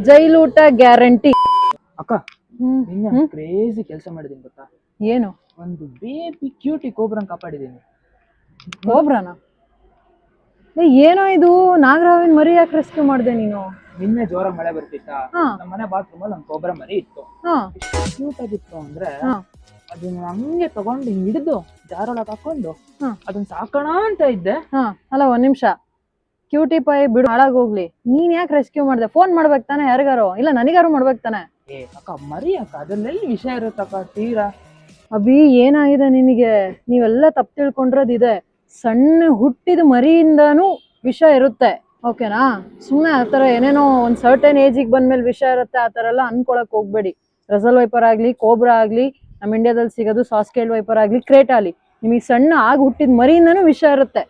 ಜೈಲೂಟ guarantee. ಅಕ್ಕ ನಿನ್ನೆ crazy ಕೆಲಸ ಮಾಡಿದೀನಿ ಗೊತ್ತಾ? ಏನು? ಒಂದು ಬೇಬಿ ಕ್ಯೂಟಿ ಕೋಬ್ರನ್ ಕಾಪಾಡಿದೀನಿ. ಕೋಬ್ರಾನ? ಏನೋ ಇದು, ನಾಗರಾವಿನ ಮರಿ ಯಾಕೆ ರೆಸ್ಕ್ಯೂ ಮಾಡಿದೆ ನೀನು? ನಿನ್ನೆ ಜೋರಾಗಿ ಮಳೆ ಬರ್ತಿತ್ತಾ, ನಮ್ಮ ಮನೆ ಬಾತ್ರೂಮ್ ಅಲ್ಲಿ ಒಂದು ಕೋಬ್ರಾ ಮರಿ ಇತ್ತು. ಕ್ಯೂಟ್ ಆಗಿತ್ತು ಅಂದ್ರೆ ಅದನ್ನ ಹಂಗೆ ತಗೊಂಡು ಹಿಡಿದು ಜಾರೊಳಗೆ ಹಾಕೊಂಡು ಅದನ್ನ ಸಾಕೋಣ ಅಂತ ಇದ್ದೆ. ಅಲ್ಲ ಒಂದ್ ನಿಮಿಷ, ಕ್ಯೂಟಿ ಪೈ ಬಿಡು, ಹಾಳಾಗೋಗ್ಲಿ, ನೀನ್ ಯಾಕೆ ರೆಸ್ಕ್ಯೂ ಮಾಡ್ದೆ? ಫೋನ್ ಮಾಡ್ಬೇಕು ತಾನೆ ಯಾರಿಗಾರು, ಇಲ್ಲ ನನಗಾರು ಮಾಡ್ಬೇಕು ತಾನೆ? ಅಕ್ಕ ಮರಿ ಅಕ್ಕ, ಅದ್ರಲ್ಲಿ ವಿಷಯ ಇರುತ್ತಕ್ಕ ತೀರಾ. ಅಭಿ ಏನಾಗಿದೆ ನಿನಗೆ? ನೀವೆಲ್ಲ ತಪ್ಪು ತಿಳ್ಕೊಂಡಿರೋದಿದೆ. ಸಣ್ಣ ಹುಟ್ಟಿದ ಮರಿಯಿಂದಾನು ವಿಷ ಇರುತ್ತೆ, ಓಕೆನಾ? ಸುಮ್ಮನೆ ಆತರ ಏನೇನೋ ಒಂದ್ ಸರ್ಟನ್ ಏಜಿಗೆ ಬಂದ್ಮೇಲೆ ವಿಷ ಇರುತ್ತೆ ಆತರ ಎಲ್ಲ ಅನ್ಕೊಳಕ್ ಹೋಗ್ಬೇಡಿ. ರಸಲ್ ವೈಪರ್ ಆಗ್ಲಿ, ಕೋಬ್ರಾ ಆಗ್ಲಿ, ನಮ್ಮ ಇಂಡಿಯಾದಲ್ಲಿ ಸಿಗೋದು ಸಾಸ್ಕೇಲ್ ವೈಪರ್ ಆಗ್ಲಿ, ಕ್ರೇಟ್ ಆಗ್ಲಿ, ನಿಮಗೆ ಸಣ್ಣ ಆಗ ಹುಟ್ಟಿದ ಮರಿಯಿಂದಾನು ವಿಷ ಇರುತ್ತೆ.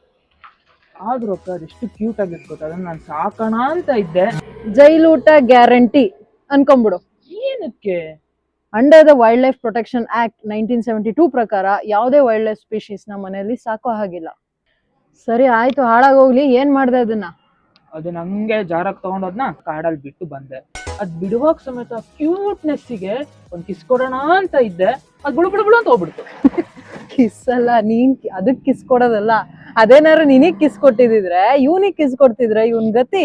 ಆದ್ರೂ ಅಕ್ಕ ಅದೆಷ್ಟು ಕ್ಯೂಟ್ ಆಗಿತ್ತು ಗೊತ್ತಾ, ಅದನ್ನ ನಾನು ಸಾಕೋಣ ಅಂತ ಇದ್ದೆ. ಜೈಲೂಟ ಗ್ಯಾರಂಟಿ ಅನ್ಕೊಂಬಿಡು. ಏನಕ್ಕೆ? Under the wild life protection act 1972 ಪ್ರಕಾರ ಯಾವುದೇ ವೈಲ್ಡ್ ಲೈಫ್ ಸ್ಪೀಶೀಸ್ ನ ಮನೆಯಲ್ಲಿ ಸಾಕೋ ಹಾಗಿಲ್ಲ. ಸರಿ ಆಯ್ತು, ಹಾಳಾಗೋಗ್ಲಿ, ಏನ್ ಮಾಡ್ದೆ ಅದನ್ನ? ಅದನ್ನ ಹಂಗೆ ಜಾರಕ್ ತಗೊಂಡೋದ್ನ ಕಾಡಲ್ಲಿ ಬಿಟ್ಟು ಬಂದೆ. ಅದ್ ಬಿಡುವಾಗ ಸಮೇತ ಕ್ಯೂಟ್ನೆಸ್ಸಿಗೆ ಒಂದ್ ಕಿಸ್ ಕೊಡೋಣ ಅಂತ ಇದ್ದೆ, ಅದ್ ಬುಳು ಬುಳು ಬುಳು ಅಂತ ಹೋಗ್ಬಿಡ್ತು. ಕಿಸ್ ಅಲ್ಲ, ನೀನ್ ಅದಕ್ ಕಿಸ್ ಕೊಡೋದಲ್ಲ. ಅದೇನಾದ್ರು ನಿನಗ್ ಕಿಸ್ ಕೊಟ್ಟಿದ್ರೆ, ಇವನಿಗ್ ಕಿಸ್ ಕೊಡ್ತಿದ್ರೆ ಇವನ್ ಗತಿ.